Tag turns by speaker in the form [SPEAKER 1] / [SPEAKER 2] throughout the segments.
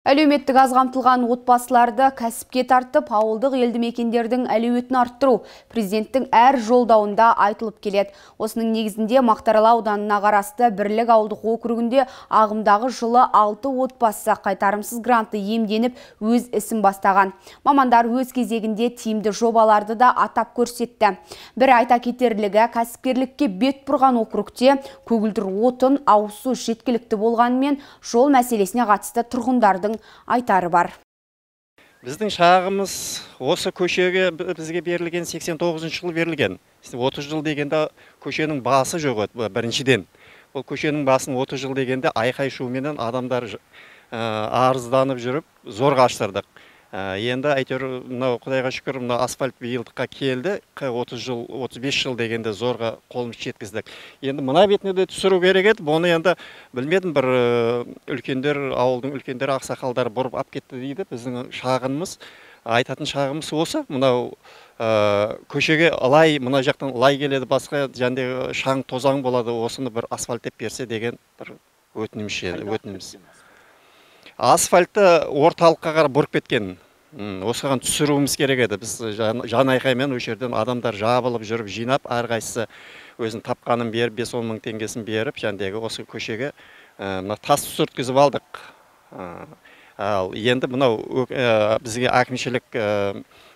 [SPEAKER 1] Әлеуметтік аз қамтылған отбасыларды кәсіпке тартып, ауылдық елді мекендердің әлеуетін арттыру президенттің әр жолдауында айтылып келеді. Осының негізінде Мақтаарал ауданына қарасты Бірлік ауылдық округінде ағымдағы жылы 6 отбасы қайтарымсыз грантты иемденіп өз ісін бастаған. Мамандар өз кезегінде тиімді жобаларды да атап көрсетті. Бір айта кетерлігі, кәсіпкерлікке бет бұрған округте көгілдір отын, ауыз су жеткілікті болғанымен жол мәселесіне қатысты тұрғындардың айтары бар.
[SPEAKER 2] Біздің шағымыз осы көшеге бізге берілген 89 жылы берілген. 30 жыл дегенде көшенің басы жоқ біріншіден. Ол көшенің басын 30 жыл дегенде айқай шуменен адамдар арызданып жүріп зорға аштырдық. Енді әйтеуір Құдайға шүкір асфальт биылдыққа келді. 30 жыл, 35 жыл дегенде зорға қолымыз жеткіздік. Енді мына бетіне де түсіру керек еді. Бұны енді білмедім, бір үлкендер, ауылдың үлкендер, ақсақалдары бұрып ап кетті дейді. Біздің шағымыз, айтатын шағымыз осы. Мынау көшеге лай, мына жақтан лай келеді, басқа жәндегі шаң тозаң болады. Осыны бір асфальттеп берсе деген бір өтініміз. Асфальтты орталыққа қарап бұрып кеткен. Осыған түсіруіміз керек еді. Біз жан айқаймен осы жерден адамдар жабылып жүріп жинап, әрқайсысы өзін тапқанын беріп, 5-10 мың теңгесін беріп, жәндегі осы көшеге тас түсірткізіп алдық. Ал енді мынау бізге әкімшілік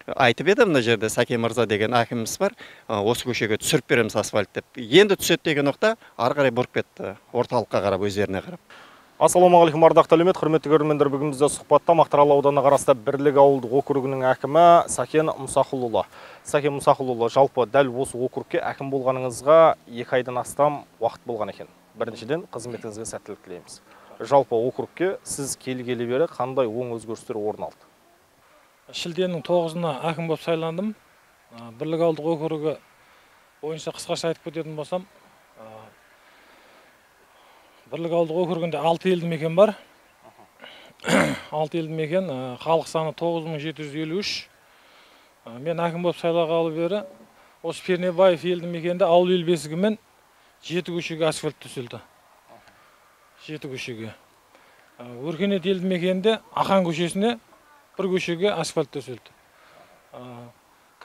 [SPEAKER 2] айтып еді, мына жерде Сәкен мырза деген әкіміміз бар. Осы көшеге түсіріп береміз асфальт деп. Енді түседі деген нұқта ары қарай бұрып кетті, орталыққа қарап, өздеріне қарап.
[SPEAKER 3] Ассалаумағалейкум, ардақты әлеумет, құрметті көрермендер, бүгін бізде сұхбатта Мақтаарал ауданына қарасты Бірлік ауылдық округінің әкімі Сәкен Мұсақұлұлы. Сәкен Мұсақұлұлы, жалпы дәл осы округке әкім болғаныңызға 2 айдан астам уақыт болған екен. Біріншіден қызметіңізге сәттілік тілейміз. Жалпы округке сіз келгелі бері қандай оң өзгерістер орын алды?
[SPEAKER 4] Шілденің 9-ына әкім болып сайландым. Бірлік ауылдық округі бойынша қысқаша айтып кететін болсам, Бірлік ауылдық округінде 6 елді мекен бар. 6 елді мекен, халық саны 9753. Мен әкім болып сайлағалы бері осы Пернебаев елді мекенде ауыл ел бесігімен 7 көшеге асфальт төселді. 7 көшеге. Өркениет елді мекенде Ақан көшесіне 1 көшеге асфальт төселді.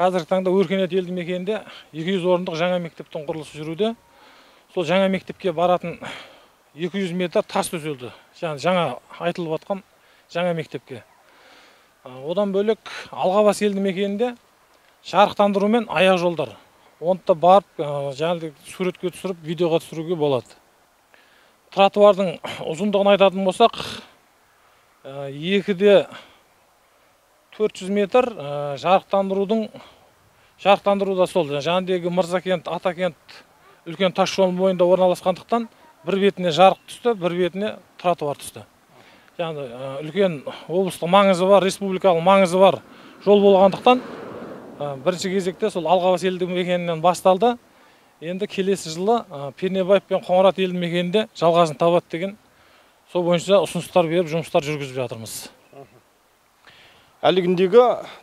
[SPEAKER 4] Қазіргі таңда Өркениет елді мекенде 200 орындық жаңа мектептің құрылысы жүруде. Сол жаңа мектепке баратын 200 метр тас төселді. Жаңа айтылып атқан жаңа мектепке. Одан бөлек Алғабас елді мекенінде жарықтандыру мен аяқ жолдар. Онда барып, суретке түсіріп, видеоға түсіруге болады. Тротуардың ұзындығын айтатын болсақ, 2-де 400 метр жарықтандыруда сол. Жаңдегі Мырзакент, Атакент үлкен тас жол бойында орналасқандықтан бір бетіне жарық түсті, бір бетіне тротуар түсті. Үлкен облыстық маңызы бар, республикалық маңызы бар жол болғандықтан бірінші кезекте сол Алғабас елді мекенінен басталды. Енді келесі жылы Пернебаев пен Қоңырат елді мекенінде жалғасын табады деген сол бойынша ұсыныстар беріп, жұмыстар жүргізіп жатырмыз.
[SPEAKER 3] Әлі күндегі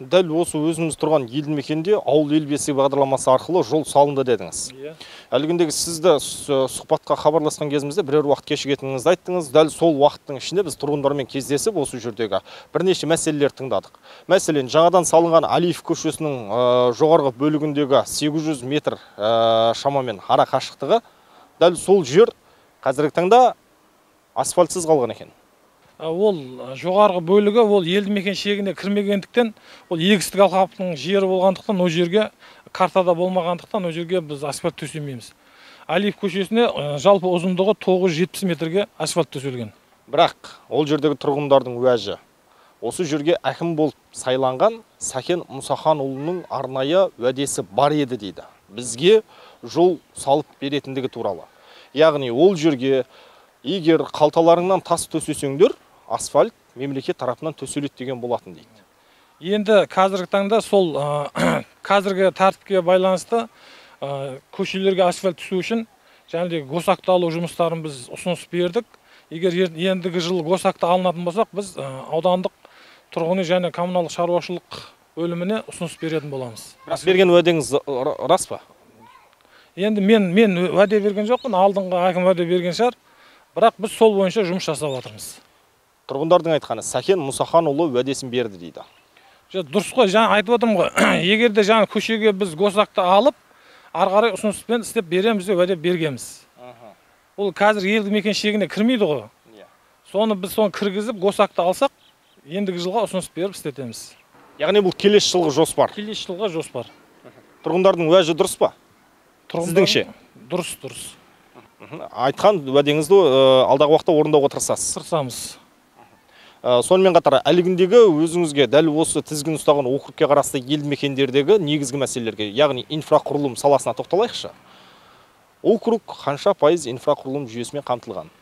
[SPEAKER 3] дәл осы өзіміз тұрған елді мекенде ауыл ел бесігі бағдарламасы арқылы жол салынды дедіңіз. Әлі күндегі сізді сұхбатқа хабарласқан кезімізде бірер уақыт кешігетініңізді айттыңыз. Дәл сол уақыттың ішінде біз тұрғындармен кездесіп осы жердегі бірнеше мәселелер тыңдадық. Мәселен, жаңадан салынған Алиев көшесінің жоғарғы бөлігіндегі 800 метр шамамен ара қашықтығы, дәл сол жер қазіргі таңда асфальтсыз қалған екен.
[SPEAKER 4] Ол жоғарғы бөлігі ол елді мекен шегіне кірмегендіктен, ол егістік алқаптың жері болғандықтан, о жерге картада болмағандықтан, о жерге біз асфальт төсемейміз. Алиев көшесіне жалпы ұзындығы 970 метрге асфальт төселген.
[SPEAKER 3] Бірақ ол жердегі тұрғындардың уәжі, осы жерге әкім болып сайланған Сәкен Мұсақанұлының арнайы уәдесі бар еді дейді. Бізге жол салып беретіндігі туралы. Яғни ол жерге егер қалталарыңнан тас төсесеңдер, асфальт мемлекет тарапынан төселеді деген болатын дейді.
[SPEAKER 4] Енді қазіргі таңда сол қазіргі тәртіпке байланысты көшелерге асфальт түсу үшін жаңағы госакты алу жұмыстарын біз ұсыныс бердік. Егер ендігі жылы госакты алынатын болсақ, біз аудандық тұрғын үй және коммуналдық шаруашылық бөліміне ұсыныс беретін боламыз.
[SPEAKER 3] Берген уәдеңіз рас па?
[SPEAKER 4] Енді мен уәде берген жоқпын, алдыңғы әкім уәде берген шығар. Бірақ біз сол бойынша жұмыс жасап жатырмыз.
[SPEAKER 3] Тұрғындардың айтқаны Сәкен Мұсаханұлы уәдесін берді дейді.
[SPEAKER 4] Дұрыс қой, жаңа айтып отырмын ғой. Егер де жаңа көшеге біз госакты алып, ары қарай ұсыныспен істеп береміз деп уәде бергенбіз. Ол қазір елді мекен шегіне кірмейді ғой. Соны біз соны кіргізіп госакты алсақ, ендігі жылға ұсыныс беріп істетеміз.
[SPEAKER 3] Яғни бұл келесі жылғы жоспар.
[SPEAKER 4] Келесі жылға жоспар.
[SPEAKER 3] Тұрғындардың уәжі дұрыс па? Сіздіңше?
[SPEAKER 4] Дұрыс.
[SPEAKER 3] Айтқан уәдеңізді алдағы уақытта орындауға тырысасыз.
[SPEAKER 4] Тырысамыз.
[SPEAKER 3] Сонымен қатар әлгіндегі өзіңізге дәл осы тізгін ұстаған округке қарасты елді мекендердегі негізгі мәселелерге, яғни инфрақұрылым саласына тоқталайықшы. Округ қанша пайыз инфрақұрылым жүйесімен қамтылған?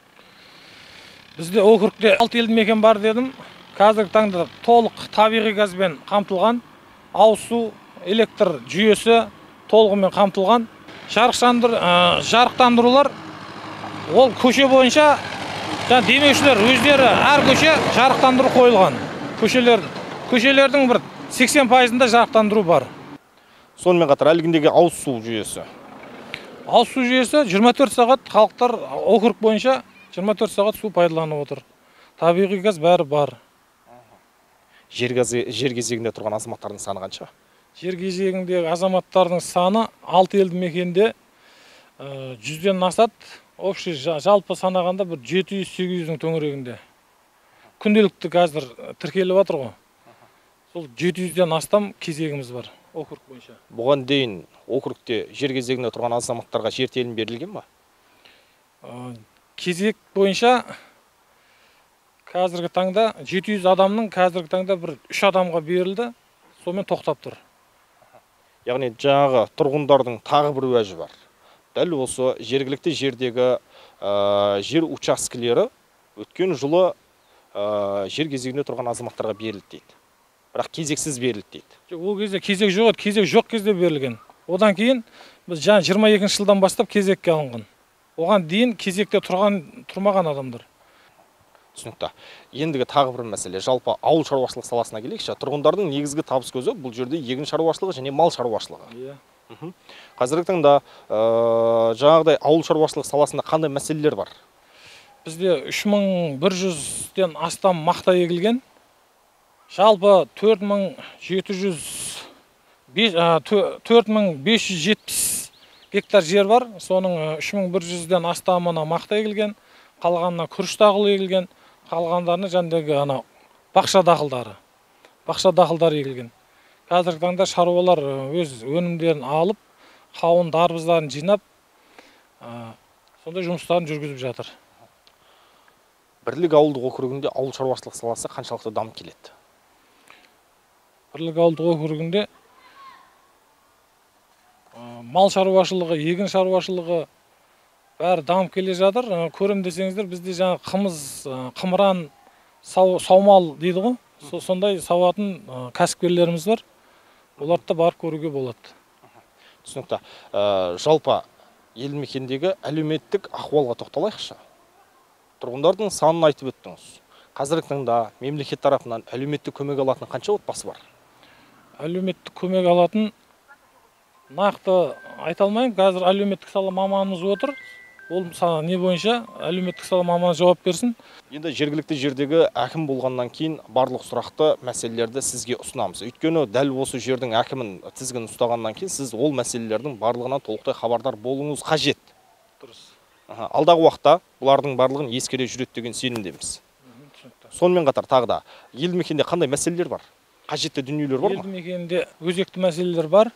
[SPEAKER 4] Бізде округте 6 елді мекен бар дедім. Қазіргі таңда толық табиғи газбен қамтылған, ауыз су, электр жүйесі толығымен қамтылған. Жарықтандырулар ол көше бойынша демеушілер өздері әр көше жарықтандыру қойылған. Көшелердің бір 80%-ында жарықтандыру бар.
[SPEAKER 3] Сонымен қатар әлгіндегі ауыз су жүйесі?
[SPEAKER 4] Ауыз су жүйесі 24 сағат халықтар округ бойынша 24 сағат су пайдаланып отыр. Табиғи газ бәрі бар.
[SPEAKER 3] Жер кезегінде тұрған азаматтардың саны қанша?
[SPEAKER 4] Жер кезегіндегі азаматтардың саны 6 елді мекенде 100-ден асады. Общий жалпы санағанда бір 700-800-дің төңірегінде. Күнделікті қазір тіркеліп жатыр ғой. Сол 700-ден астам кезегіміз бар округ бойынша.
[SPEAKER 3] Бұған дейін округте жер кезегінде тұрған азаматтарға жер телімі берілген ба?
[SPEAKER 4] Кезек бойынша қазіргі таңда 700 адамның қазіргі таңда бір 3 адамға берілді, сонымен тоқтап тұр.
[SPEAKER 3] Яғни жаңағы тұрғындардың тағы бір уәжі бар. Дәл осы жергілікті жердегі жер учаскелері өткен жылы жер кезегінде тұрған азаматтарға берілді дейді. Бірақ кезексіз берілді дейді.
[SPEAKER 4] Ол кезде кезек жоқ еді, кезек жоқ кезде берілген. Одан кейін біз 22 жылдан бастап кезекке алынған. Оған дейін кезекте тұрмаған адамдар.
[SPEAKER 3] Түсінікті. Ендігі тағы бір мәселе, жалпы ауыл шаруашылық саласына келейікші. Тұрғындардың негізгі табыс көзі бұл жерде егін шаруашылығы және мал шаруашылығы. Қазіргі таңда жаңағыдай ауыл шаруашылық саласында қандай мәселелер бар?
[SPEAKER 4] Бізде 3100-ден астам мақта егілген. Жалпы 4570 гектар жер бар. Соның 3100-ден астамына мақта егілген, қалғанына күріш дақылы егілген, қалғандарына жәндегі бақша дақылдары егілген. Қазіргі таңда шаруалар өз өнімдерін алып, қауын дарбыздарын жинап, сондай жұмыстарын жүргізіп жатыр.
[SPEAKER 3] Бірлік ауылдық округінде ауыл шаруашылық саласы қаншалықты дамып келеді?
[SPEAKER 4] Бірлік ауылдық округінде мал шаруашылығы, егін шаруашылығы бәрі дамып келе жатыр. Көрем десеңіздер, бізде жаңа қымыз, қымыран, саумал дейді ғой. Сондай сауатын кәсіпкерлеріміз бар. Оларды барып көруге болады.
[SPEAKER 3] Түсінікті. Жалпы елді мекендегі әлеуметтік ахуалға тоқталайықшы. Тұрғындардың санын айтып өттіңіз. Қазіргі таңда мемлекет тарапынан әлеуметтік көмек алатын қанша отбасы бар?
[SPEAKER 4] Әлеуметтік көмек алатын нақты айта алмаймын. Қазір әлеуметтік сала маманымыз отыр. Ол не бойынша әлеуметтік сала маманы жауап берсін.
[SPEAKER 3] Енді жергілікті жердегі әкім болғаннан кейін барлық сұрақты мәселелерді сізге ұсынамыз. Өйткені дәл осы жердің әкімін тізгін ұстағаннан кейін сіз ол мәселелердің барлығынан толықтай хабардар болуыңыз қажет.
[SPEAKER 4] Дұрыс.
[SPEAKER 3] Алдағы уақытта бұлардың барлығын ескере жүреді деген сенімдеміз. Сонымен қатар тағы да елді мекенде қандай мәселелер бар? Қажетті дүниелер бар ма?
[SPEAKER 4] Елді мекенде өзекті мәселелер бар.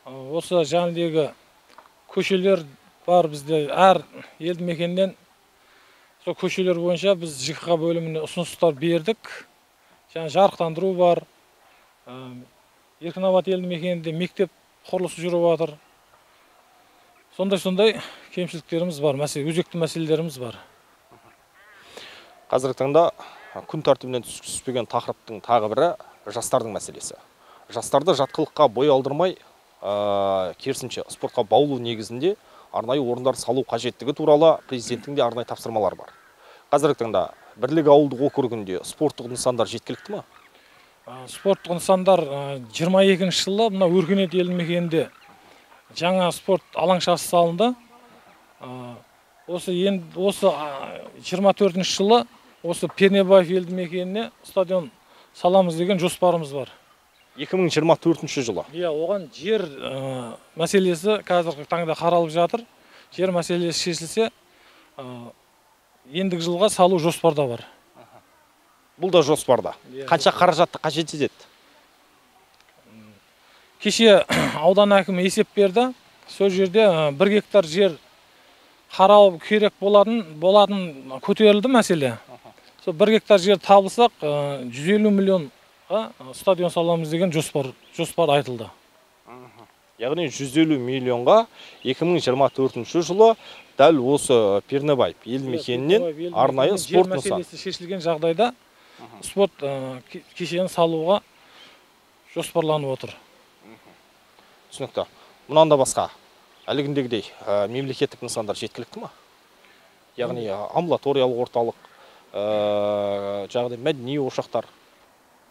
[SPEAKER 4] Осы жаңағы көшелер бар бізде. Әр елді мекенден сол көшелер бойынша біз ЖКХ бөліміне ұсыныстар бердік. Жарықтандыру бар. Еркінабад елді мекенінде мектеп құрылысы жүріп жатыр. Сондай кемшіліктеріміз бар, өзекті мәселелеріміз бар.
[SPEAKER 3] Қазіргі таңда күн тәртібінен түспеген тақырыптың тағы бірі жастардың мәселесі. Жастарды жатқылыққа бой алдырмай, керісінше спортқа баулу негізінде арнайы орындар салу қажеттігі туралы президенттің де арнайы тапсырмалар бар. Қазіргі таңда Бірлік ауылдық округінде спорттық нысандар жеткілікті ма?
[SPEAKER 4] Спорттық нысандар 22 жылы мына Өркениет елді мекенінде жаңа спорт алаңшасы салынды. Осы 24 жылы осы Пернебаев елді мекеніне стадион саламыз деген жоспарымыз бар.
[SPEAKER 3] 2024 жылы.
[SPEAKER 4] Иә, оған жер мәселесі қазіргі таңда қаралып жатыр. Жер мәселесі шешілсе, ендігі жылға салу жоспарда бар.
[SPEAKER 3] Бұл да жоспарда. Қанша қаражатты қажет етеді?
[SPEAKER 4] Кеше аудан әкімі есеп берді. Сол жерде 1 гектар жер қарау керек болатын көтерілді мәселе. Сол 1 гектар жер табылсақ, 150 миллионға стадион саламыз деген жоспар айтылды.
[SPEAKER 3] Яғни 150 миллионға 2024 жылы дәл осы Пернебаев елді мекенінен арнайы спорт
[SPEAKER 4] нысаны. Жер мәселесі шешілген жағдайда спорт кешенін салуға жоспарланып отыр.
[SPEAKER 3] Түсінікті. Мұнан да басқа, әлгіндегідей мемлекеттік нысандар жеткілікті ме? Яғни амбулаториялық орталық, мәдени ошақтар.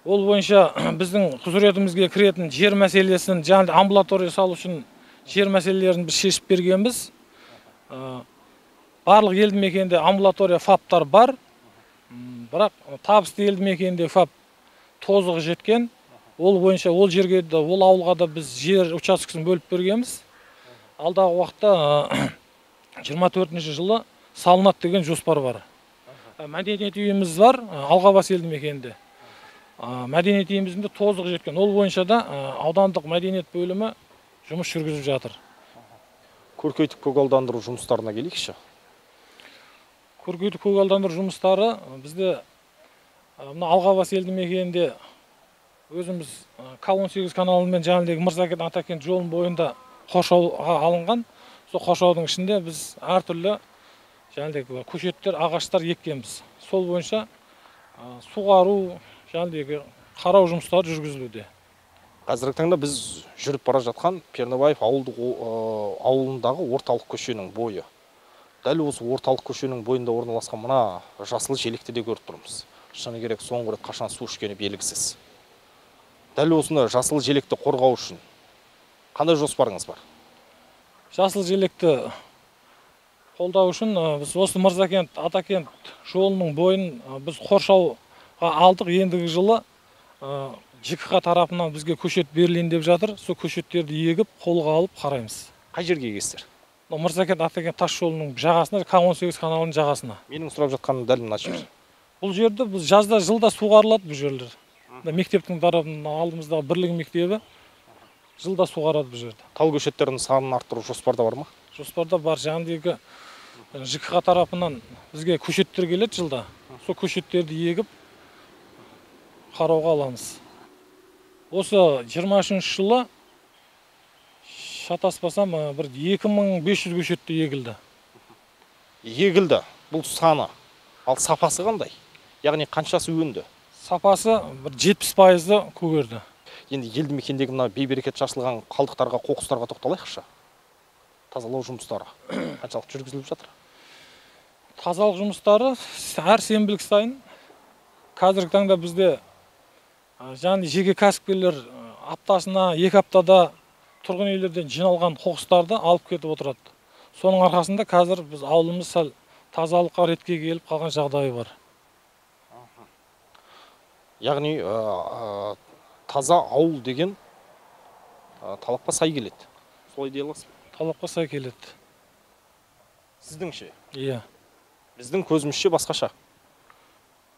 [SPEAKER 4] Ол бойынша біздің құзыретімізге кіретін жер мәселесін, жаңағы амбулатория салу үшін жер мәселелерін біз шешіп бергенбіз. Барлық елді мекенде амбулатория фаптар бар, бірақ табысты елді мекенде фап тозығы жеткен. Ол бойынша ол жерге де, ол ауылға да біз жер учаскесін бөліп бергенбіз. Алдағы уақытта 24 жылы салынады деген жоспар бар. Мәдениет үйіміз бар, Алғабас елді мекенінде. Мәдениет үйімізінде тозығы жеткен. Ол бойынша да аудандық мәдениет бөлімі жұмыс жүргізіп жатыр.
[SPEAKER 3] Көркейтіп көгалдандыру жұмыстарына келейікші.
[SPEAKER 4] Көркейтіп көгалдандыру жұмыстары бізде Алғабас елді мекенінде өзіміз К18 каналымен жаңағыдегі Мырзакент Атакент жолының бойында қоршауға алынған. Сол қоршаудың ішінде біз әртүрлі жаңағыдегі көшеттер, ағаштар еккенбіз. Сол бойынша суғару, жаңағыдегі қарау жұмыстары жүргізілуде.
[SPEAKER 3] Қазіргі таңда біз жүріп бара жатқан Пернебаев ауылындағы орталық көшенің бойы. Дәл осы орталық көшенің бойында орналасқан мына жасыл желекті де көріп тұрмыз. Шыны керек, соңғы рет қашан су ішкені белгісіз. Дәл осыны жасыл желекті қорғау үшін қандай жоспарыңыз бар?
[SPEAKER 4] Жасыл желекті қолдау үшін біз осы Мырзакент Атакент жолының бойын біз қоршауға алдық. Ендігі жылы ЖКХ тарапынан бізге көшет берілейін деп жатыр. Сол көшеттерді егіп, қолға алып қараймыз.
[SPEAKER 3] Қай жерге егесіздер?
[SPEAKER 4] Мырзакент Атакент тас жолының жағасына, К18 каналының жағасына.
[SPEAKER 3] Менің сұрап жатқаным дәл мына жер.
[SPEAKER 4] Бұл жерді біз жазда жылда суғарылады бұл жерлер. Мектептің тарапынан алдымыздағы бірлік мектебі жылда суғарады бұл жерді.
[SPEAKER 3] Тал көшеттерінің санын арттыру жоспарда бар ма?
[SPEAKER 4] Жоспарда бар. Жаңағыдегі ЖКХ тарапынан бізге көшеттер келеді жылда. Сол көшеттерді егіп қарауға аламыз. Осы 23 жылы шатаспасам бір 2500 көшетті егілді.
[SPEAKER 3] Егілді. Бұл саны. Ал сапасы қандай? Яғни қаншасы өнді?
[SPEAKER 4] Сапасы бір 70% көгерді.
[SPEAKER 3] Енді елді мекендегі мына бейберекет шашылған қалдықтарға, қоқыстарға тоқталайықшы. Тазалау жұмыстары қаншалық жүргізіліп жатыр?
[SPEAKER 4] Тазалық жұмыстары әр сенбілік сайын. Қазіргі таңда бізде жеке кәсіпкерлер аптасына 2 аптада тұрғын үйлерден жиналған қоқыстарды алып кетіп отырады. Соның арқасында қазір біз ауылымыз сәл тазалыққа ретке келіп қалған жағдайы бар.
[SPEAKER 3] Яғни таза ауыл деген талапқа сай келеді. Солай дей аласыз ба?
[SPEAKER 4] Талапқа сай келеді.
[SPEAKER 3] Сіздіңше?
[SPEAKER 4] Иә.
[SPEAKER 3] Біздің көзімізше басқаша.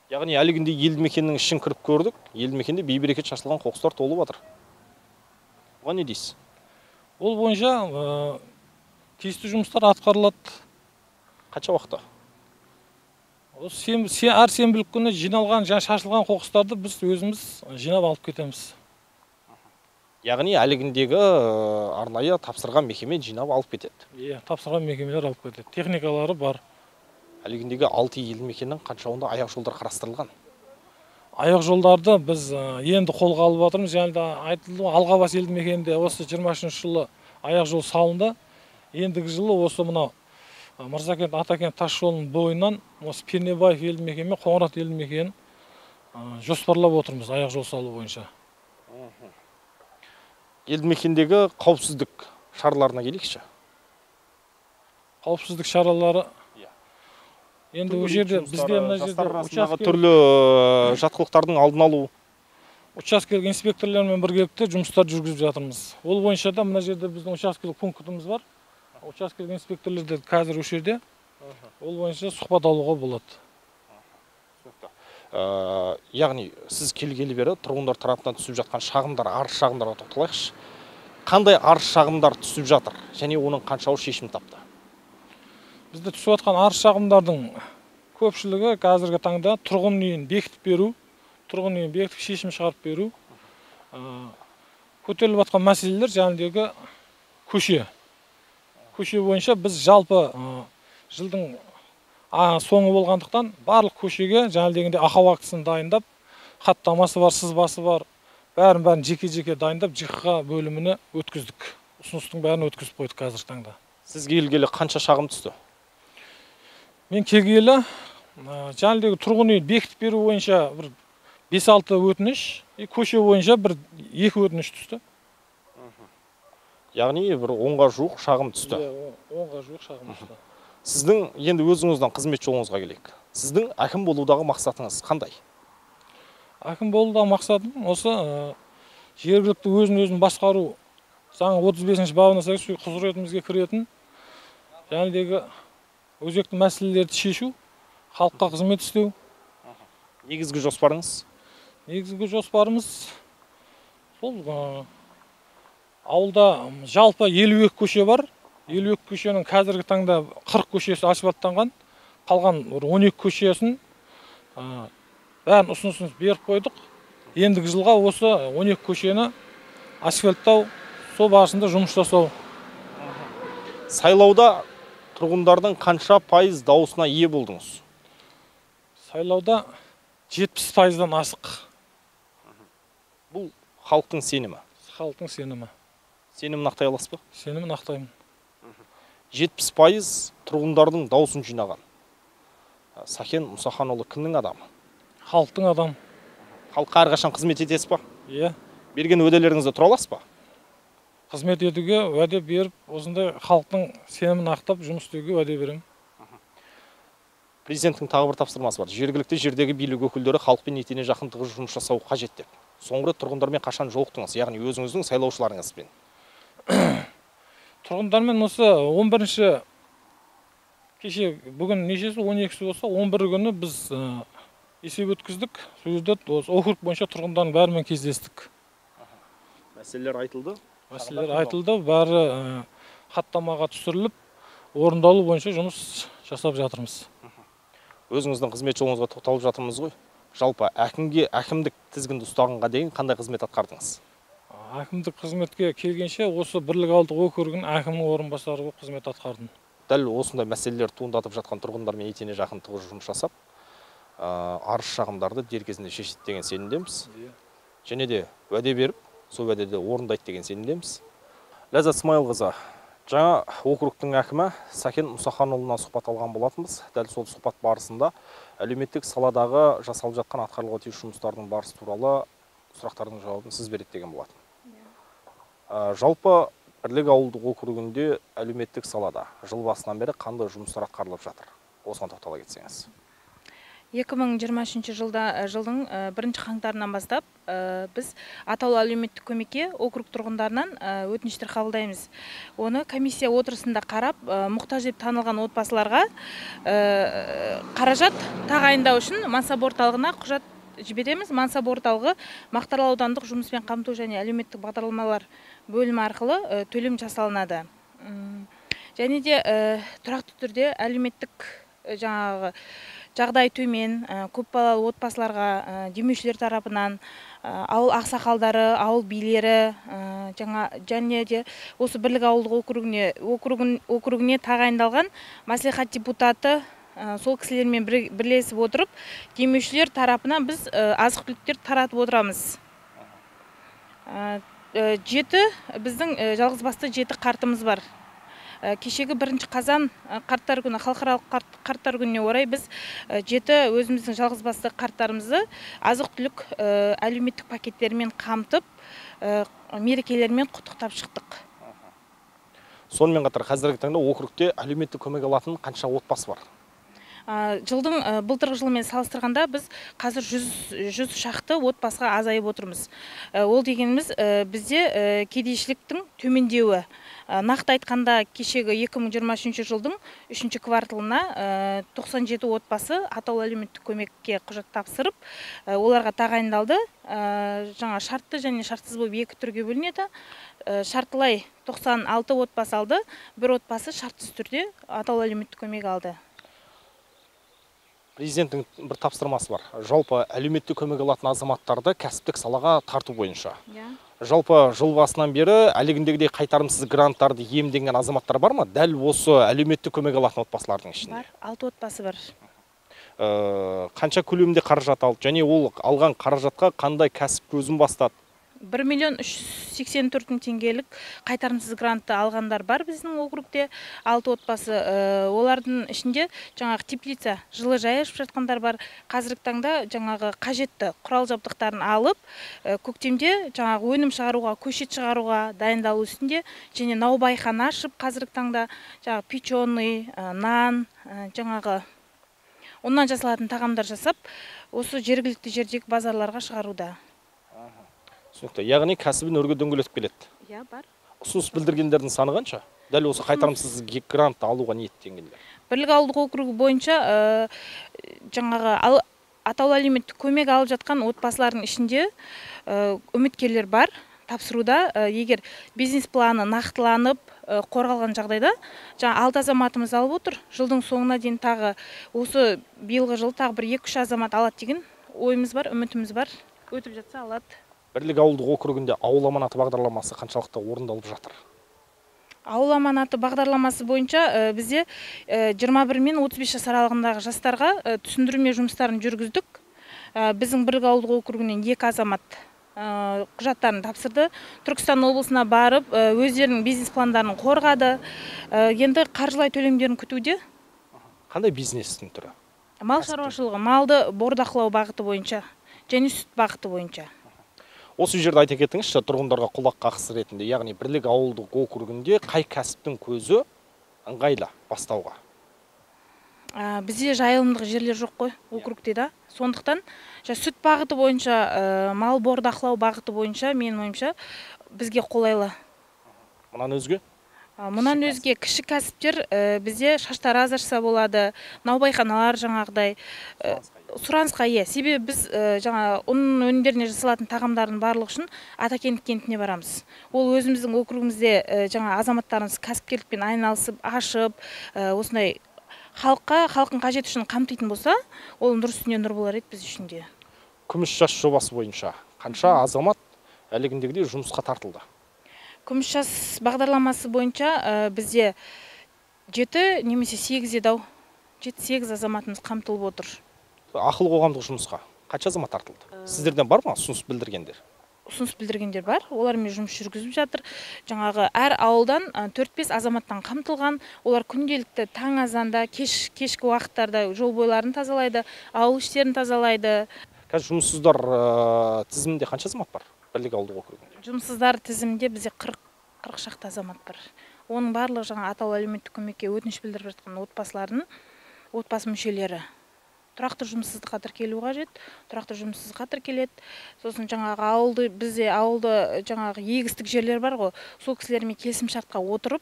[SPEAKER 3] Яғни әлі күнде елді мекеннің ішін кіріп көрдік. Елді мекенде бейберекет шашылған қоқыстар толып жатыр. Оған не дейсіз?
[SPEAKER 4] Ол бойынша тиісті жұмыстар атқарылады.
[SPEAKER 3] Қанша уақытта?
[SPEAKER 4] Әр сенбілік күні жиналған, шашылған қоқыстарды біз өзіміз жинап алып кетеміз.
[SPEAKER 3] Яғни әлігіндегі арнайы тапсырған мекеме жинап алып кетеді.
[SPEAKER 4] Иә, тапсырған мекемелер алып кетеді. Техникалары бар.
[SPEAKER 3] Әлігіндегі 6 елді мекеннің қаншауында аяқ жолдар қарастырылған?
[SPEAKER 4] Аяқ жолдарды біз енді қолға алып жатырмыз. Және де айтылды, Алғабас елді мекенінде осы 23 жылы аяқ жол салынды. Ендігі жылы осы мынау Мырзакент Атакент тас жолының бойынан осы Пернебаев елді мекені, Қоңырат елді мекенін жоспарлап отырмыз аяқ жол салу бойынша.
[SPEAKER 3] Елді мекендегі қауіпсіздік шараларына келейікші.
[SPEAKER 4] Қауіпсіздік шаралары Енді ол жерде бізде мына жерде
[SPEAKER 3] түрлі жатқылықтардың алдын алу.
[SPEAKER 4] Учаскелік инспекторлармен біргелікте жұмыстар жүргізіп жатырмыз. Ол бойынша да мына жерде біздің учаскелік пунктіміз бар. Учаскелік инспекторлар да қазір осы жерде. Ол бойынша сұхбат алуға болады.
[SPEAKER 3] Яғни сіз келгелі бері тұрғындар тарапынан түсіп жатқан шағымдар, арыз шағымдарға тоқталайықшы. Қандай арыз шағымдар түсіп жатыр және оның қаншауы шешім тапты?
[SPEAKER 4] Бізде түсіп жатқан арыз шағымдардың көпшілігі қазіргі таңда тұрғын үйін бекітіп беру, тұрғын үйін бекітіп шешім шығарып беру. Көтеріліп жатқан мәселелер жаңағы көше. Көше бойынша біз жалпы жылдың соңы болғандықтан барлық көшеге жаңағы ақау актісін дайындап, хаттамасы бар, сызбасы бар, бәрін жеке-жеке дайындап ЖИХ бөліміне өткіздік. Ұсыныстың бәрін өткізіп қойдық қазіргі таңда.
[SPEAKER 3] Сіз келгелі қанша шағым түсті?
[SPEAKER 4] Мен келгелі жаңағы тұрғын үй бекітіп беру бойынша бір 5-6 өтініш, көше бойынша бір 2 өтініш түсті.
[SPEAKER 3] Яғни бір 10-ға жуық шағым түсті.
[SPEAKER 4] 10-ға жуық шағым түсті.
[SPEAKER 3] Сіздің енді өзіңіздің қызмет жолыңызға келейік. Сіздің әкім болудағы мақсатыңыз қандай?
[SPEAKER 4] Әкім болудағы мақсатым осы жергілікті өзін басқару заң 35-ші бабына сәйкес құзыретімізге кіретін жаңағы өзекті мәселелерді шешу, халыққа қызмет істеу.
[SPEAKER 3] Негізгі жоспарыңыз?
[SPEAKER 4] Негізгі жоспарымыз сол ауылда жалпы 52 көше бар. 52 көшенің қазіргі таңда 40 көшесі асфальттанған, қалған 12 көшесін бәрін ұсынысын беріп қойдық. Ендігі жылға осы 12 көшені асфальттау, сол барысында жұмыс жасау.
[SPEAKER 3] Сайлауда тұрғындардың қанша пайыз дауысына ие болдыңыз?
[SPEAKER 4] Сайлауда 70%-дан асық.
[SPEAKER 3] Бұл халықтың сенімі?
[SPEAKER 4] Халықтың сенімі.
[SPEAKER 3] Сенімін нақтай аласыз ба?
[SPEAKER 4] Сенімін нақтаймын.
[SPEAKER 3] 70% тұрғындардың дауысын жинаған Сакен Мұсаханұлы кімнің адамы?
[SPEAKER 4] Халықтың адамы.
[SPEAKER 3] Халыққа әрқашан қызмет етесіз ба?
[SPEAKER 4] Иә.
[SPEAKER 3] Берген уәделеріңізді тұра аласыз ба?
[SPEAKER 4] Қызмет етуге уәде беріп, осындай халықтың сенімін ақтап жұмыс істеуге уәде беремін.
[SPEAKER 3] Президенттің тағы бір тапсырмасы бар. Жергілікті жердегі билік өкілдері халықпен етене жақын тығыз жұмыс жасау қажет деп. Соңғы рет тұрғындармен қашан жолықтыңыз, яғни өзіңіздің сайлаушыларыңызбен?
[SPEAKER 4] Тұрғындармен осы 11-ші кеше бүгін нешесі 12-сі болса 11 күні біз есеп өткіздік. Сол жерде округ бойынша тұрғындардың бәрімен кездестік.
[SPEAKER 3] Мәселелер айтылды?
[SPEAKER 4] Мәселелер айтылды, бәрі хаттамаға түсіріліп, орындалу бойынша жұмыс жасап жатырмыз.
[SPEAKER 3] Өзіңіздің қызмет жолыңызға тоқталып жатырмыз ғой. Жалпы әкімдік тізгінді ұстағанға дейін қандай қызмет атқардыңыз?
[SPEAKER 4] Әкімдік қызметке келгенше осы Бірлік ауылдық округінің әкімнің орынбасары болып қызмет атқардым.
[SPEAKER 3] Дәл осындай мәселелер туындатып жатқан тұрғындармен етене жақын тығыз жұмыс жасап, арыз шағымдарды дер кезінде шешеді деген сенімдеміз. Және де уәде беріп, сол уәдеде орындайды деген сенімдеміз. Ләззат Смайылқызы, жаңа округтың әкімі Сакен Мұсаханұлынан сұхбат алған болатынбыз. Дәл сол сұхбат барысында әлеуметтік саладағы жасалып жатқан атқарылуға тиіс жұмыстардың барысы туралы сұрақтардың жауабын сіз береді деген болатын. Жалпы Бірлік ауылдық округінде әлеуметтік салада жыл басынан бері қандай жұмыстар атқарылып жатыр? Осыған тоқтала кетсеңіз.
[SPEAKER 5] 2023 жылдың 1 қаңтарынан бастап біз атаулы әлеуметтік көмекке округ тұрғындарынан өтініштер қабылдаймыз. Оны комиссия отырысында қарап, мұқтаж деп танылған отбасыларға қаражат тағайындау үшін мансап орталығына құжат жібереміз. Мансап орталығы Мақтаарал аудандық жұмыспен қамту және әлеуметтік бағдарламалар бөлімі арқылы төлем жасалынады. Және де тұрақты түрде әлеуметтік жағдай төмен, көпбалалы отбасыларға демеушілер тарапынан ауыл ақсақалдары, ауыл билері және де осы Бірлік ауылдық округіне тағайындалған мәслихат депутаты сол кісілермен бірлесіп отырып, демеушілер тарапынан біз азық-түліктер таратып отырамыз. Біздің жалғызбасты 7 қартымыз бар. Кешегі 1 қазан қарттар күні, халықаралық қарттар күніне орай біз 7 өзіміздің жалғызбасты қарттарымызды азық-түлік әлеуметтік пакеттермен қамтып, мерекелермен құттықтап шықтық.
[SPEAKER 3] Сонымен қатар қазіргі таңда округте әлеуметтік көмек алатын қанша отбасы бар?
[SPEAKER 5] Жылдың былтырғы жылмен салыстырғанда біз қазір 100 шақты отбасыға азайып отырмыз. Ол дегеніміз бізде кедейшіліктің төмендеуі. Нақты айтқанда кешегі 2023 жылдың 3-ші кварталына 97 отбасы атаулы әлеуметтік көмекке құжат тапсырып, оларға тағайындалды. Жаңа шартты және шартсыз болып екі түрге бөлінеді. Шартылай 96 отбасы алды, бір отбасы шартсыз түрде атаулы әлеуметтік көмек алды.
[SPEAKER 3] Президенттің бір тапсырмасы бар. Жалпы әлеуметтік көмек алатын азаматтарды кәсіптік салаға тарту бойынша. Жалпы жыл басынан бері әлегіндегідей қайтарымсыз гранттарды иемденген азаматтар бар ма? Дәл осы әлеуметтік көмек алатын отбасылардың ішінде.
[SPEAKER 5] Бар, 6 отбасы бар.
[SPEAKER 3] Қанша көлемде қаражат алды және ол алған қаражатқа қандай кәсіп көзін бастады?
[SPEAKER 5] 1 миллион 384 мың теңгелік қайтарымсыз грантты алғандар бар біздің округте. 6 отбасы, олардың ішінде жаңағы теплица, жылы жай ашып жатқандар бар. Қазіргі таңда жаңағы қажетті құрал жабдықтарын алып, көктемде жаңағы өнім шығаруға, көшет шығаруға дайындалу үстінде, және наубайхана ашып, қазіргі таңда жаңағы печеный, нан, жаңағы оннан жасалатын тағамдар жасап, осы жергілікті жердегі базарларға шығаруда.
[SPEAKER 3] Яғни кәсібін өрге дөңгелетіп келеді.
[SPEAKER 5] Иә, бар.
[SPEAKER 3] Ұсыныс білдіргендердің саны қанша? Дәл осы қайтарымсыз грант алуға ниеттенгендер.
[SPEAKER 5] Бірлік ауылдық округі бойынша жаңағы атаулы әлеуметтік көмек алып жатқан отбасылардың ішінде үміткерлер бар. Тапсыруда, егер бизнес планы нақтыланып қорғалған жағдайда, жаңа 6 азаматымыз алып отыр. Жылдың соңына дейін тағы осы биылғы жыл тағы бір 2-3 азамат алады деген ойымыз бар, үмітіміз бар. Өтіп жатса алады.
[SPEAKER 3] Бірлік ауылдық округінде ауыл аманаты бағдарламасы қаншалықты орындалып жатыр?
[SPEAKER 5] Ауыл аманаты бағдарламасы бойынша бізде 21 мен 35 жас аралығындағы жастарға түсіндірме жұмыстарын жүргіздік. Біздің Бірлік ауылдық округінен 2 азамат құжаттарын тапсырды. Түркістан облысына барып, өздерінің бизнес пландарын қорғады. Енді қаржылай төлемдерін күтуде.
[SPEAKER 3] Қандай бизнестің түрі?
[SPEAKER 5] Мал шаруашылығы, малды бордақылау бағыты бойынша және сүт бағыты бойынша.
[SPEAKER 3] Осы жерде айта кетіңізші, тұрғындарға құлақ қақсы ретінде, яғни Бірлік ауылдық округінде қай кәсіптің көзі ыңғайлы бастауға?
[SPEAKER 5] Бізде жайылымдық жерлер жоқ қой, округте да. Сондықтан сүт бағыты бойынша, мал бордақылау бағыты бойынша, менің ойымша, бізге қолайлы.
[SPEAKER 3] Мұнан өзге?
[SPEAKER 5] Мұнан өзге кіші кәсіптер бізде шаштар азырса болады, наубайханалар жаңағыдай сұранысқа ие. Себебі біз жаңа ұн өнімдеріне жасалатын тағамдардың барлығы үшін Атакент кентіне барамыз. Ол өзіміздің округімізде жаңа азаматтарымыз кәсіпкерлікпен айналысып, ашып, осындай халықтың қажеті үшін қамтитын болса, ол нұр үстіне нұр болар еді біз үшін де.
[SPEAKER 3] Күміс жас жобасы бойынша қанша азамат әлегіндегідей жұмысқа тартылды?
[SPEAKER 5] Күміс жас бағдарламасы бойынша бізде 7 немесе 8 7-8 азаматымыз қамтылып отыр.
[SPEAKER 3] Ақылы қоғамдық жұмысқа қанша азамат тартылды? Сіздерден бар ма ұсыныс білдіргендер?
[SPEAKER 5] Ұсыныс білдіргендер бар, олармен жұмыс жүргізіп жатыр. Жаңағы әр ауылдан 4-5 азаматтан қамтылған, олар күнделікті таң азанда, кешкі уақыттарда жол бойларын тазалайды, ауыл іштерін тазалайды.
[SPEAKER 3] Қазір жұмыссыздар тізімінде қанша азамат бар? Бірлік ауылдық округінде.
[SPEAKER 5] Жұмыссыздар тізімінде бізде 40 шақты азамат бар. Оның барлығы жаңа атаулы әлеуметтік көмекке өтініш білдіріп жатқан отбасылардың отбасы мүшелері. Тұрақты жұмыссыздыққа тіркелу қажет, тұрақты жұмыссыздыққа тіркеледі. Сосын жаңағы бізде ауылды жаңағы егістік жерлер бар ғой, сол кісілермен келісімшартқа отырып,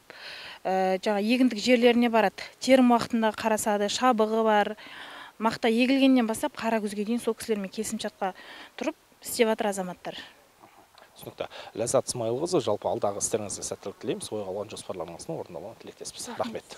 [SPEAKER 5] жаңа егіндік жерлеріне барады. Терім уақытында қарасады, шабығы бар. Мақта егілгеннен бастап қара күзге дейін сол кісілермен келісімшартқа тұрып істеп жатыр азаматтар.
[SPEAKER 3] Түсінікті. Ләззат Смайылқызы, жалпы алдағы істеріңізге сәттілік тілейміз. Ойға алған жоспарларыңыздың орындалуына тілектеспіз. Рахмет.